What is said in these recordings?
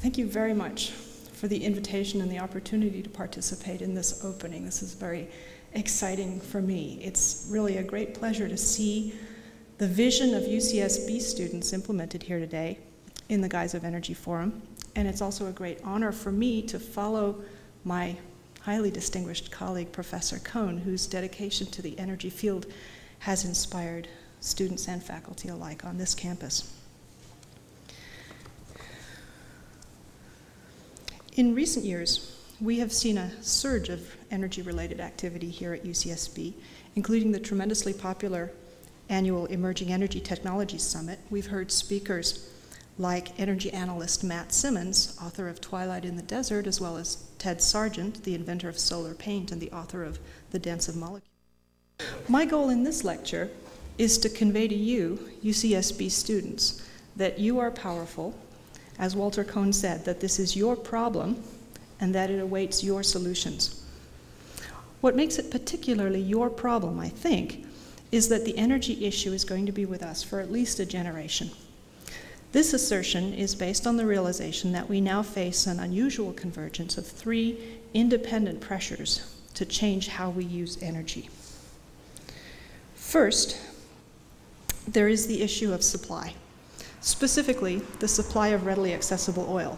Thank you very much for the invitation and the opportunity to participate in this opening. This is very exciting for me. It's really a great pleasure to see the vision of UCSB students implemented here today in the guise of Energy Forum. And it's also a great honor for me to follow my highly distinguished colleague, Professor Cohn, whose dedication to the energy field has inspired students and faculty alike on this campus. In recent years, we have seen a surge of energy-related activity here at UCSB, including the tremendously popular annual Emerging Energy Technologies Summit. We've heard speakers like energy analyst Matt Simmons, author of Twilight in the Desert, as well as Ted Sargent, the inventor of solar paint and the author of The Dance of Molecules. My goal in this lecture is to convey to you, UCSB students, that you are powerful, as Walter Cohn said, that this is your problem and that it awaits your solutions. What makes it particularly your problem, I think, is that the energy issue is going to be with us for at least a generation. This assertion is based on the realization that we now face an unusual convergence of three independent pressures to change how we use energy. First, there is the issue of supply, specifically the supply of readily accessible oil.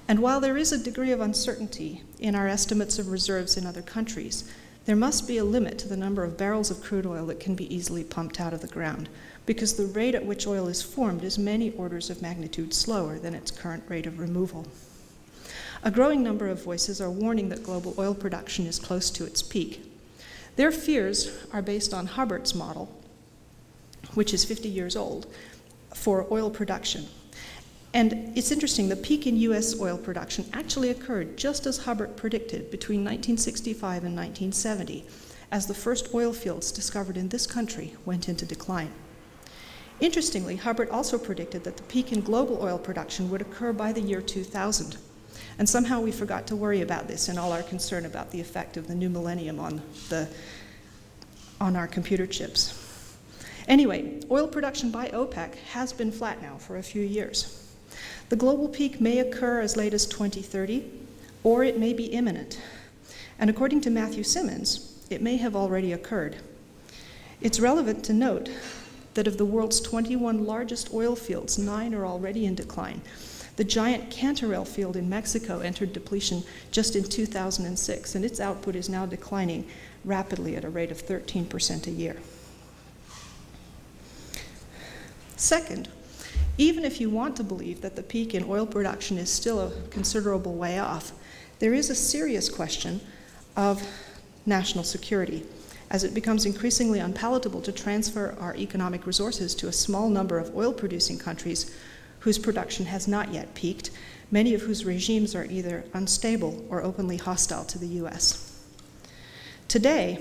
And while there is a degree of uncertainty in our estimates of reserves in other countries, there must be a limit to the number of barrels of crude oil that can be easily pumped out of the ground, because the rate at which oil is formed is many orders of magnitude slower than its current rate of removal. A growing number of voices are warning that global oil production is close to its peak. Their fears are based on Hubbert's model, which is 50 years old, for oil production. And it's interesting, the peak in US oil production actually occurred just as Hubbert predicted between 1965 and 1970, as the first oil fields discovered in this country went into decline. Interestingly, Hubbert also predicted that the peak in global oil production would occur by the year 2000. And somehow we forgot to worry about this in all our concern about the effect of the new millennium on our computer chips. Anyway, oil production by OPEC has been flat now for a few years. The global peak may occur as late as 2030, or it may be imminent. And according to Matthew Simmons, it may have already occurred. It's relevant to note that of the world's 21 largest oil fields, 9 are already in decline. The giant Cantarell field in Mexico entered depletion just in 2006, and its output is now declining rapidly at a rate of 13% a year. Second, even if you want to believe that the peak in oil production is still a considerable way off, there is a serious question of national security, as it becomes increasingly unpalatable to transfer our economic resources to a small number of oil-producing countries whose production has not yet peaked, many of whose regimes are either unstable or openly hostile to the US. Today,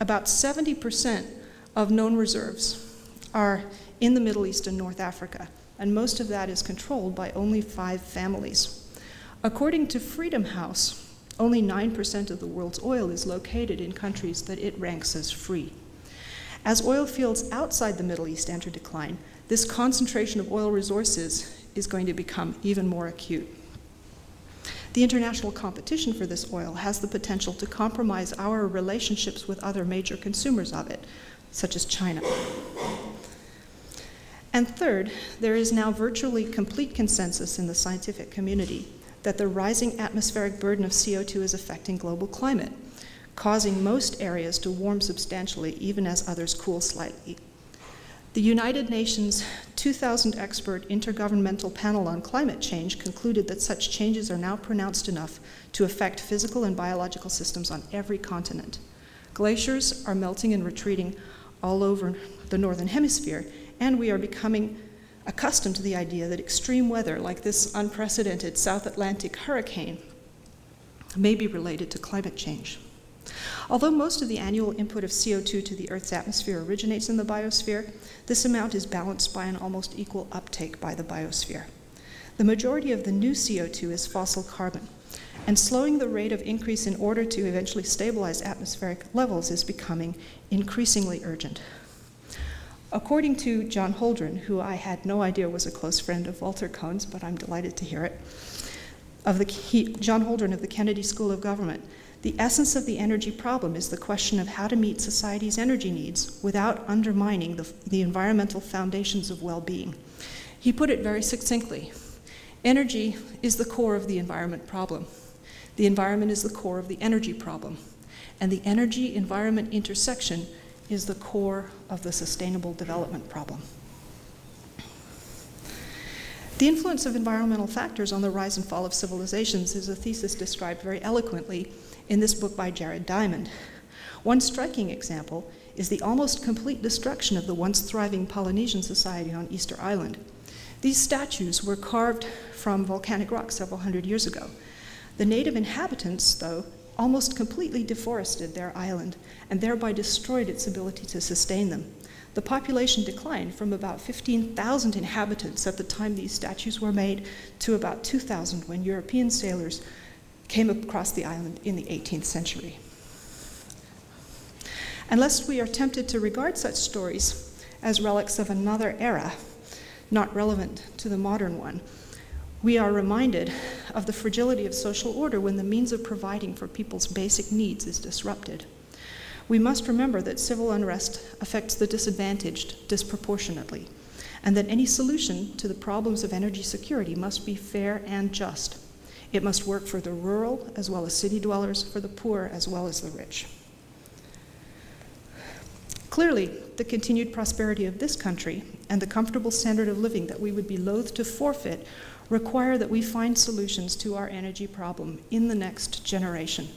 about 70% of known reserves are in the Middle East and North Africa, and most of that is controlled by only 5 families. According to Freedom House, only 9% of the world's oil is located in countries that it ranks as free. As oil fields outside the Middle East enter decline, this concentration of oil resources is going to become even more acute. The international competition for this oil has the potential to compromise our relationships with other major consumers of it, such as China. And third, there is now virtually complete consensus in the scientific community that the rising atmospheric burden of CO2 is affecting global climate, causing most areas to warm substantially even as others cool slightly. The United Nations 2000 expert Intergovernmental Panel on Climate Change concluded that such changes are now pronounced enough to affect physical and biological systems on every continent. Glaciers are melting and retreating all over the Northern Hemisphere, and we are becoming accustomed to the idea that extreme weather, like this unprecedented South Atlantic hurricane, may be related to climate change. Although most of the annual input of CO2 to the Earth's atmosphere originates in the biosphere, this amount is balanced by an almost equal uptake by the biosphere. The majority of the new CO2 is fossil carbon, and slowing the rate of increase in order to eventually stabilize atmospheric levels is becoming increasingly urgent. According to John Holdren, who I had no idea was a close friend of Walter Kohn's, but I'm delighted to hear it, John Holdren of the Kennedy School of Government, the essence of the energy problem is the question of how to meet society's energy needs without undermining the environmental foundations of well-being. He put it very succinctly. Energy is the core of the environment problem. The environment is the core of the energy problem. And the energy-environment intersection is the core of the sustainable development problem. The influence of environmental factors on the rise and fall of civilizations is a thesis described very eloquently in this book by Jared Diamond. One striking example is the almost complete destruction of the once thriving Polynesian society on Easter Island. These statues were carved from volcanic rock several hundred years ago. The native inhabitants, though, almost completely deforested their island and thereby destroyed its ability to sustain them. The population declined from about 15,000 inhabitants at the time these statues were made to about 2,000 when European sailors came across the island in the 18th century. And lest we are tempted to regard such stories as relics of another era, not relevant to the modern one, we are reminded of the fragility of social order when the means of providing for people's basic needs is disrupted. We must remember that civil unrest affects the disadvantaged disproportionately, and that any solution to the problems of energy security must be fair and just. It must work for the rural as well as city dwellers, for the poor as well as the rich. Clearly, the continued prosperity of this country and the comfortable standard of living that we would be loath to forfeit require that we find solutions to our energy problem in the next generation.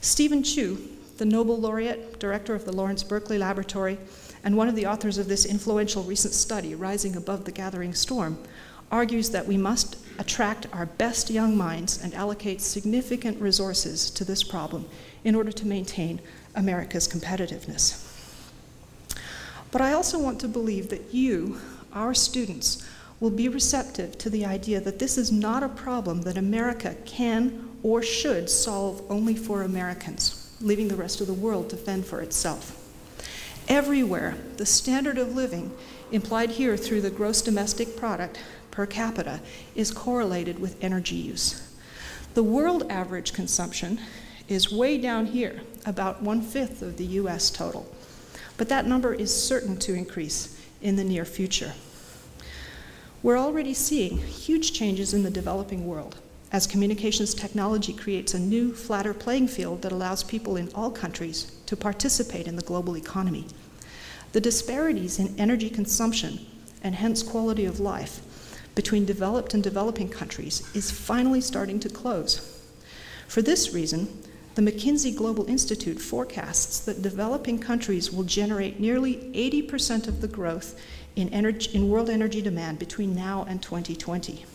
Stephen Chu, the Nobel laureate, director of the Lawrence Berkeley Laboratory, and one of the authors of this influential recent study, Rising Above the Gathering Storm, argues that we must attract our best young minds and allocate significant resources to this problem in order to maintain America's competitiveness. But I also want to believe that you, our students, will be receptive to the idea that this is not a problem that America can or should solve only for Americans, leaving the rest of the world to fend for itself. Everywhere, the standard of living, implied here through the gross domestic product per capita, is correlated with energy use. The world average consumption is way down here, about 1/5 of the US total. But that number is certain to increase in the near future. We're already seeing huge changes in the developing world as communications technology creates a new, flatter playing field that allows people in all countries to participate in the global economy. The disparities in energy consumption and hence quality of life between developed and developing countries is finally starting to close. For this reason, the McKinsey Global Institute forecasts that developing countries will generate nearly 80% of the growth in world energy demand between now and 2020.